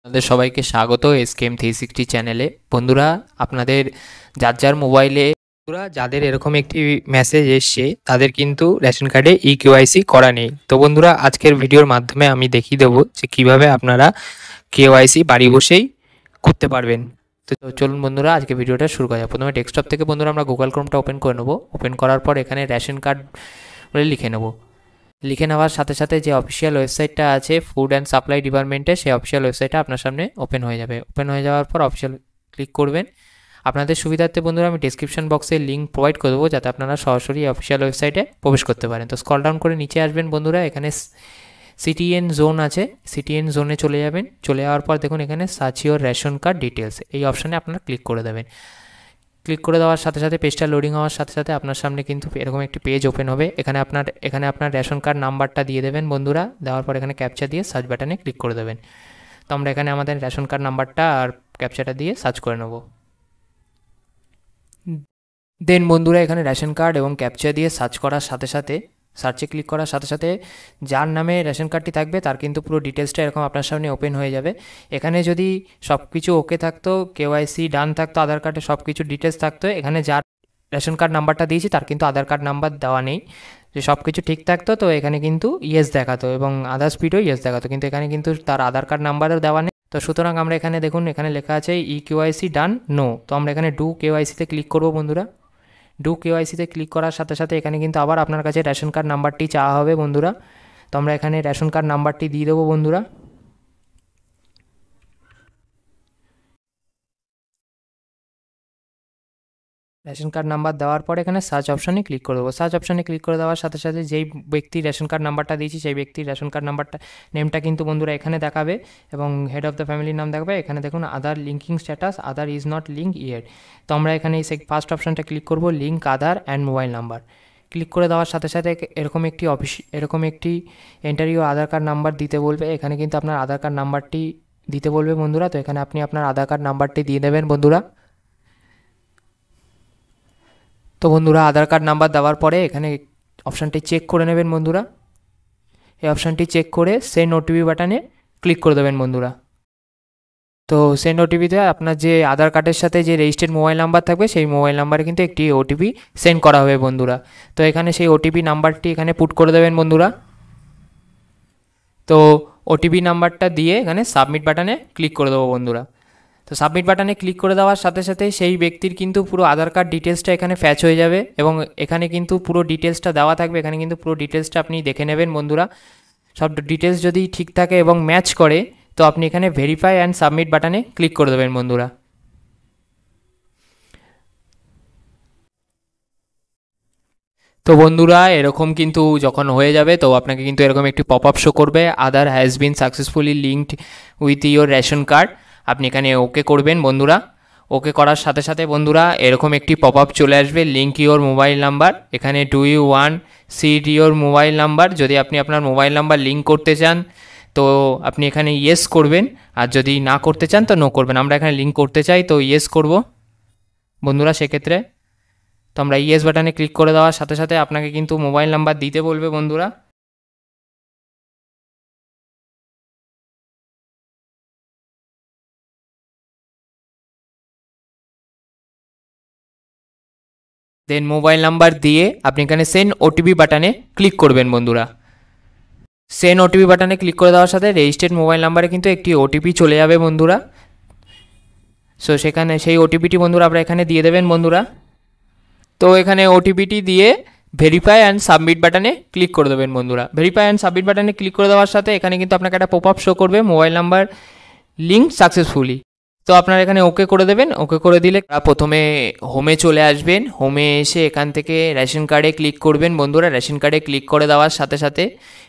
আপনাদের সবাইকে স্বাগত এসকেএম 360 চ্যানেলে। বন্ধুরা, আপনাদের যার মোবাইলে যাদের এরকম একটি মেসেজ এসছে তাদের কিন্তু রেশন কার্ডে কেওয়াইসি করা নেই। তো বন্ধুরা, আজকের ভিডিওর মাধ্যমে আমি দেখিয়ে দেবো যে কিভাবে আপনারা কেওয়াইসি বাড়ি বসেই করতে পারবেন। তো চলুন বন্ধুরা, আজকে ভিডিওটা শুরু করা যাক। প্রথমে ডেস্কটপ থেকে বন্ধুরা আমরা গুগল ক্রোমটা ওপেন করে নেবো। ওপেন করার পর এখানে রেশন কার্ড বলে লিখে নেবো। লিখে নেওয়ার সাথে সাথে যে অফিসিয়াল ওয়েবসাইটটা আছে ফুড অ্যান্ড সাপ্লাই ডিপার্টমেন্টের, সেই অফিসিয়াল ওয়েবসাইটটা আপনার সামনে ওপেন হয়ে যাবে। ওপেন হয়ে যাওয়ার পর অফিসিয়াল ক্লিক করবেন। আপনাদের সুবিধার্থে বন্ধুরা আমি ডিসক্রিপশন বক্সে লিঙ্ক প্রোভাইড করে দেবো, যাতে আপনারা সরাসরি অফিসিয়াল ওয়েবসাইটে প্রবেশ করতে পারেন। তো স্ক্রল ডাউন করে নিচে আসবেন বন্ধুরা, এখানে সিটিএন জোন আছে, সিটিএন জোনে চলে যাবেন। চলে যাওয়ার পর দেখুন এখানে search your ration card details, এই অপশানে আপনারা ক্লিক করে দেবেন। ক্লিক করে দেওয়ার সাথে সাথে পেজটা লোডিং হওয়ার সাথে সাথে আপনার সামনে কিন্তু এরকম একটি পেজ ওপেন হবে। এখানে আপনার রেশন কার্ড নাম্বারটা দিয়ে দেবেন বন্ধুরা। দেওয়ার পর এখানে ক্যাপচা দিয়ে সার্চ বাটনে ক্লিক করে দেবেন। তো আমরা এখানে আমাদের রেশন কার্ড নাম্বারটা আর ক্যাপচাটা দিয়ে সার্চ করে নেব। দেন বন্ধুরা, এখানে রেশন কার্ড এবং ক্যাপচা দিয়ে সার্চ করার সাথে সাথে, সার্চে ক্লিক করার সাথে সাথে যার নামে রেশন কার্ডটি থাকবে তার কিন্তু পুরো ডিটেলসটা এরকম আপনার সামনে ওপেন হয়ে যাবে। এখানে যদি সব কিছু ওকে থাকতো, কেওয়াইসি ডান থাকতো, আধার কার্ডে সব কিছু ডিটেলস থাকতো, এখানে যার রেশন কার্ড নাম্বারটা দিয়েছি তার কিন্তু আধার কার্ড নাম্বার দেওয়া নেই। যে সব কিছু ঠিক থাকতো তো এখানে কিন্তু ইয়েস দেখাতো এবং আধার স্পিডও ইয়েস দেখাতো, কিন্তু এখানে কিন্তু তার আধার কার্ড নাম্বারও দেওয়া নেই। তো সুতরাং আমরা এখানে দেখুন এখানে লেখা আছে কেওয়াইসি ডান নো। তো আমরা এখানে ডু কেওয়াইসিতে ক্লিক করবো বন্ধুরা। ডু কেওয়াইসিতে ক্লিক করার সাথে সাথে এখানে কিন্তু আবার আপনার কাছে রেশন কার্ড নাম্বারটি চাওয়া হবে বন্ধুরা। তো আমরা এখানে রেশন কার্ড নাম্বারটি দিয়ে দেবো বন্ধুরা। রেশন কার্ড নাম্বার দেওয়ার পর এখানে সার্চ অপশানে ক্লিক করে দেবো। সার্চ অপশানে ক্লিক করে দেওয়ার সাথে সাথে যেই ব্যক্তির রেশন কার্ড নাম্বারটা দিয়েছি সেই ব্যক্তির রেশন কার্ড নাম্বারটা নেমটা কিন্তু বন্ধুরা এখানে দেখাবে এবং হেড অফ দ্য ফ্যামিলির নাম দেখাবে। এখানে দেখুন Aadhaar linking status, Aadhaar is not link yet. তো আমরা এখানে এই ফার্স্ট অপশানটা ক্লিক করব, link Aadhaar and mobile number. Click করে দেওয়ার সাথে সাথে এরকম একটি enter your Aadhaar card number দিতে বলবে। এখানে কিন্তু আপনার আধার কার্ড নাম্বারটি দিতে বলবে বন্ধুরা। তো এখানে আপনি আপনার আধার কার্ড নাম্বারটি দিয়ে দেবেন বন্ধুরা। তো বন্ধুরা, আধার কার্ড নাম্বার দেওয়ার পরে এখানে অপশানটি চেক করে নেবেন বন্ধুরা। এই অপশানটি চেক করে সেন্ড ওটিপি বাটনে ক্লিক করে দেবেন বন্ধুরা। তো সেন্ড ওটিপিতে আপনার যে আধার কার্ডের সাথে যে রেজিস্টার্ড মোবাইল নাম্বার থাকবে সেই মোবাইল নাম্বারে কিন্তু একটি ওটিপি সেন্ড করা হবে বন্ধুরা। তো এখানে সেই ওটিপি নাম্বারটি এখানে পুট করে দেবেন বন্ধুরা। তো ওটিপি নাম্বারটা দিয়ে এখানে সাবমিট বাটনে ক্লিক করে দেবো বন্ধুরা। তো সাবমিট বাটনে ক্লিক করে দেওয়ার সাথে সাথে সেই ব্যক্তির কিন্তু পুরো আধার কার্ড ডিটেলসটা এখানে ফ্যাচ হয়ে যাবে এবং এখানে কিন্তু পুরো ডিটেলসটা দেওয়া থাকবে। এখানে কিন্তু পুরো ডিটেলসটা আপনি দেখে নেবেন বন্ধুরা। সব ডিটেলস যদি ঠিক থাকে এবং ম্যাচ করে তো আপনি এখানে ভেরিফাই অ্যান্ড সাবমিট বাটনে ক্লিক করে দেবেন বন্ধুরা। তো বন্ধুরা, এরকম কিন্তু যখন হয়ে যাবে তো আপনাকে কিন্তু এরকম একটি পপ আপ শো করবে, Aadhaar has been successfully linked with your ration card. আপনি এখানে ওকে করবেন বন্ধুরা। ওকে করার সাথে সাথে বন্ধুরা এরকম একটি পপ আপ চলে আসবে, লিঙ্ক ইয়োর মোবাইল নাম্বার। এখানে do you want seed your mobile number, যদি আপনি আপনার মোবাইল নাম্বার লিঙ্ক করতে চান তো আপনি এখানে ইয়েস করবেন, আর যদি না করতে চান তো নো করবেন। আমরা এখানে লিঙ্ক করতে চাই তো ইয়েস করব বন্ধুরা সেক্ষেত্রে। তো আমরা ইয়েস বাটনে ক্লিক করে দেওয়ার সাথে সাথে আপনাকে কিন্তু মোবাইল নাম্বার দিতে বলবে বন্ধুরা। দেন মোবাইল নাম্বার দিয়ে আপনি এখানে সেন্ড ওটিপি বাটনে ক্লিক করবেন বন্ধুরা। সেন্ড ওটিপি বাটনে ক্লিক করে দেওয়ার সাথে রেজিস্টার্ড মোবাইল নাম্বারে কিন্তু একটি ওটিপি চলে যাবে বন্ধুরা। সো সেখানে সেই ওটিপিটি বন্ধুরা আপনারা এখানে দিয়ে দেবেন বন্ধুরা। তো এখানে ওটিপিটি দিয়ে ভেরিফাই অ্যান্ড সাবমিট বাটনে ক্লিক করে দেবেন বন্ধুরা। ভেরিফাই অ্যান্ড সাবমিট বাটনে ক্লিক করে দেওয়ার সাথে এখানে কিন্তু আপনাকে একটা পপ আপ শো করবে, মোবাইল নাম্বার লিঙ্ক সাকসেসফুলি। তো আপনারা এখানে ওকে করে দেবেন। ওকে করে দিলে প্রথমে হোমে চলে আসবেন। হোমে এসে এখান থেকে রেশন কার্ডে ক্লিক করবেন বন্ধুরা। রেশন কার্ডে ক্লিক করে দেওয়ার সাথে সাথে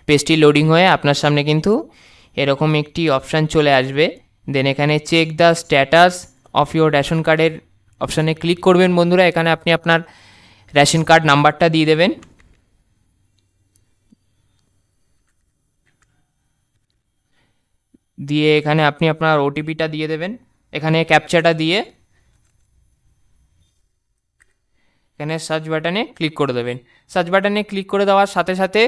পেজটি লোডিং হয়ে আপনার সামনে কিন্তু এরকম একটি অপশান চলে আসবে। দেন এখানে check the status of your ration কার্ডের অপশানে ক্লিক করবেন বন্ধুরা। এখানে আপনি আপনার রেশন কার্ড নাম্বারটা দিয়ে দেবেন। দিয়ে এখানে আপনি আপনার ওটিপিটা দিয়ে দেবেন। এখানে ক্যাপচাটা দিয়ে এখানে সার্চ বাটনে ক্লিক করে দেবেন। সার্চ বাটনে ক্লিক করে দেওয়ার সাথে সাথে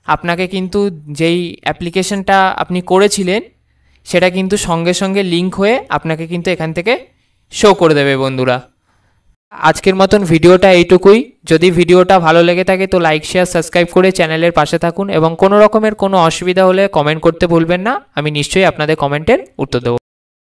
আপনাকে কিন্তু যেই অ্যাপ্লিকেশনটা আপনি করেছিলেন সেটা কিন্তু সঙ্গে সঙ্গে লিঙ্ক হয়ে আপনাকে কিন্তু এখান থেকে শো করে দেবে বন্ধুরা। আজকের মতন ভিডিওটা এইটুকুই। যদি ভিডিওটা ভালো লেগে থাকে তো লাইক শেয়ার সাবস্ক্রাইব করে চ্যানেলের পাশে থাকুন এবং কোনো রকমের কোনো অসুবিধা হলে কমেন্ট করতে ভুলবেন না, আমি নিশ্চয়ই আপনাদের কমেন্টের উত্তর দেবো।